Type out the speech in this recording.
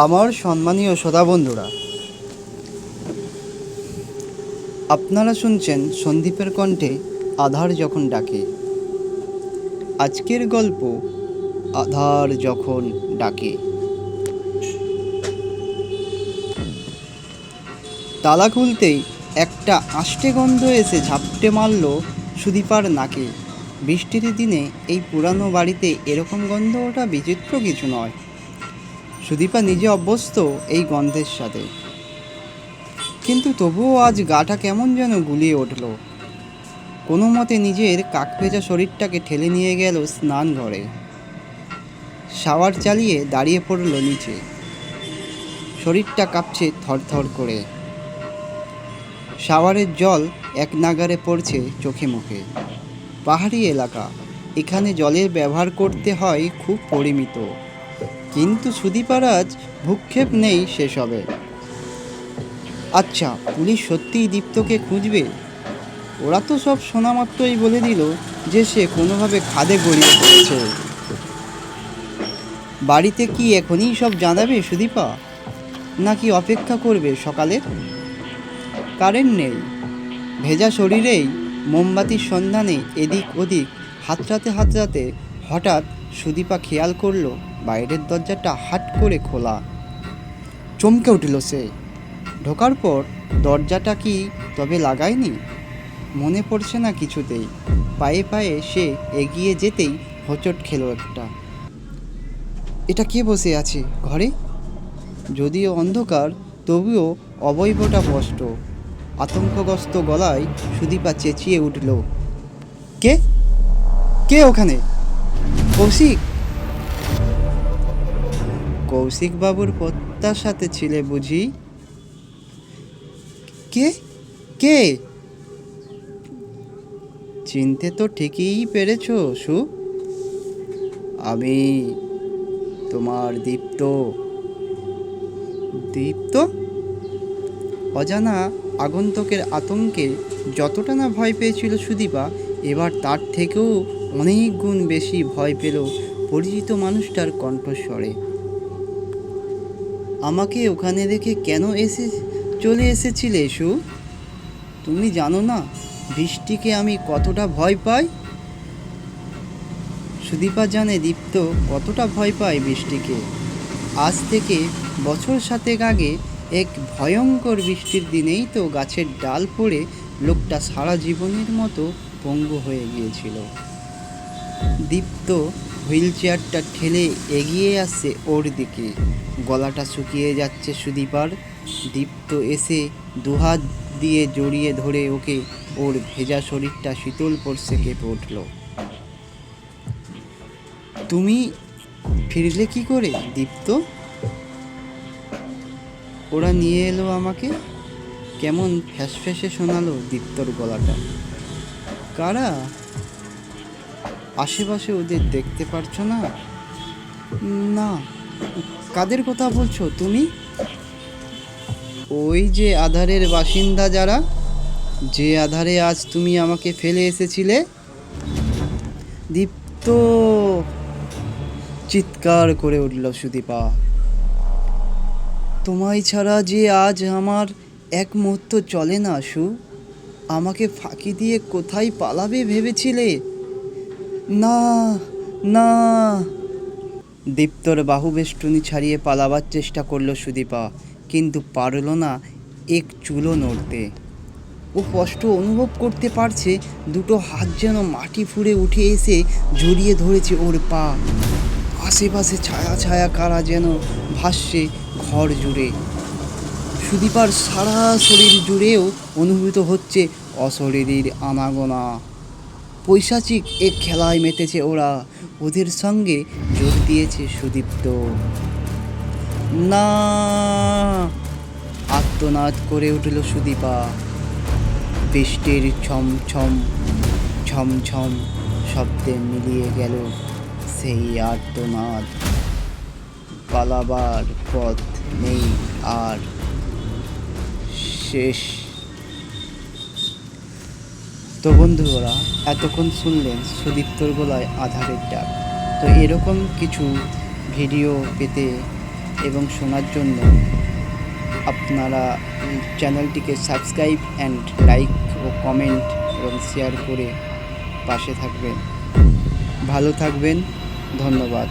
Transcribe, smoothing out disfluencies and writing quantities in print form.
আমার সম্মানীয় শ্রোতা বন্ধুরা, আপনারা শুনছেন সন্দীপের কণ্ঠে আধার যখন ডাকে। আজকের গল্প আধার যখন ডাকে। তালা খুলতেই একটা আষ্টে গন্ধ এসে ঝাপটে মারল সুদীপার নাকে। বৃষ্টির দিনে এই পুরানো বাড়িতে এরকম গন্ধ ওটা বিচিত্র কিছু নয়। সুদীপা নিজে অভ্যস্ত এই গন্ধের সাথে, কিন্তু তবুও আজ গাটা কেমন যেন গুলিয়ে উঠল। কোনো মতে নিজের কাকভেজা শরীরটাকে ঠেলে নিয়ে গেল স্নান ঘরে। শাওয়ার চালিয়ে দাঁড়িয়ে পড়ল নিচে। শরীরটা কাঁপছে থরথর করে। শাওয়ারের জল এক নাগারে পড়ছে চোখে মুখে। পাহাড়ি এলাকা, এখানে জলের ব্যবহার করতে হয় খুব পরিমিত, কিন্তু সুদীপার আজ ভূক্ষেপ নেই সেসবে। আচ্ছা, পুলিশ সত্যিই দীপ্তকে খুঁজবে? ওরা তো সব শোনা মাত্রই বলে দিল যে সে কোনোভাবে খাদে গড়িয়ে পড়েছে। বাড়িতে কি এখনই সব জানাবে সুদীপা, নাকি অপেক্ষা করবে সকালে? কারেন্ট নেই। ভেজা শরীরেই মোমবাতির সন্ধানে এদিক ওদিক হাতড়াতে হঠাৎ সুদীপা খেয়াল করলো বাইরের দরজাটা হাট করে খোলা। চমকে উঠল সে। ঢোকার পর দরজাটা কি তবে লাগায়নি? মনে পড়ছে না কিছুতেই। পায়ে পায়ে সে এগিয়ে যেতেই হোঁচট খেল একটা। এটা কে বসে আছে ঘরে? যদিও অন্ধকার, তবুও অবয়বটা স্পষ্ট। আতঙ্কগ্রস্ত গলায় সুদীপা চেঁচিয়ে উঠল, কে? কে ওখানে? কৌশিক? কৌশিক বাবুর প্রত্যাশাতে ছিলে বুঝি? কে? কে? চিনতে তো ঠিকই পেরেছ সু। আমি তোমার দীপ্ত। দীপ্ত? অজানা আগন্তুকের আতঙ্কে যতটা না ভয় পেয়েছিল সুদীপা, এবার তার থেকেও অনেক গুণ বেশি ভয় পেল পরিচিত মানুষটার কণ্ঠস্বরে। আমাকে ওখানে রেখে কেন চলে এসেছিলে সু? তুমি জানো না বৃষ্টিকে আমি কতটা ভয় পাই? সুদীপা জানে দীপ্ত কতটা ভয় পায় বৃষ্টিকে। আজ থেকে বছর 7 আগে এক ভয়ঙ্কর বৃষ্টির দিনেই তো গাছের ডাল পড়ে লোকটা সারা জীবনের মতো পঙ্গু হয়ে গিয়েছিল। দীপ্ত হুইল চেয়ারটা ঠেলে এগিয়ে আসছে ওর দিকে। গলাটা শুকিয়ে যাচ্ছে সুদীপার। দীপ্ত এসে দুহাত দিয়ে জড়িয়ে ধরে ওকে। ওর ভেজা শরীরটা শীতল স্পর্শে কেঁপে উঠল। তুমি ফিরলে কি করে দীপ্ত? ওরা নিয়ে এলো আমাকে। কেমন ফ্যাসফ্যাসে শোনালো দীপ্তর গলাটা। কারা? আশেপাশে ওদের দেখতে পারছো না? না। কাদের কথা বলছো তুমি? ওই যে আধারের বাসিন্দা যারা, যে আধারে আজ তুমি আমাকে ফেলে এসেছিলে। দীপ্ত চিৎকার করে উঠল সুদীপা। তোমায় ছাড়া যে আজ আমার এক মুহূর্ত চলে না সু। আমাকে ফাঁকি দিয়ে কোথায় পালাবে ভেবেছিলে? না না। দীপ্তর বাহুবেষ্টনী ছাড়িয়ে পালাবার চেষ্টা করলো সুদীপা, কিন্তু পারল না এক চুলও নড়তে। ও কষ্ট অনুভব করতে পারছে। দুটো হাত যেন মাটি ফুঁড়ে উঠে এসে জড়িয়ে ধরেছে ওর পা। আশেপাশে ছায়া ছায়া কারা যেন ভাসছে ঘর জুড়ে। সুদীপার সারা শরীর জুড়েও অনুভূত হচ্ছে অশরীরীর আনাগোনা। পৈশাচিক এক খেলায় মেতেছে ওরা। ওদের সঙ্গে যোগ দিয়েছে সুদীপ্ত। না! আর্তনাদ করে উঠল সুদীপা। বৃষ্টির ছমছম ছমছম শব্দে মিলিয়ে গেল সেই আর্তনাদ। পালাবার পথ নেই আর। শেষ। তো বন্ধুরা, এতক্ষণ শুনলেন সুদীপ্তর গলায় আধারের ডাক। তো এরকম কিছু ভিডিও পেতে এবং শোনার জন্য আপনারা চ্যানেলটিকে সাবস্ক্রাইব অ্যান্ড লাইক ও কমেন্ট এবং শেয়ার করে পাশে থাকবেন। ভালো থাকবেন। ধন্যবাদ।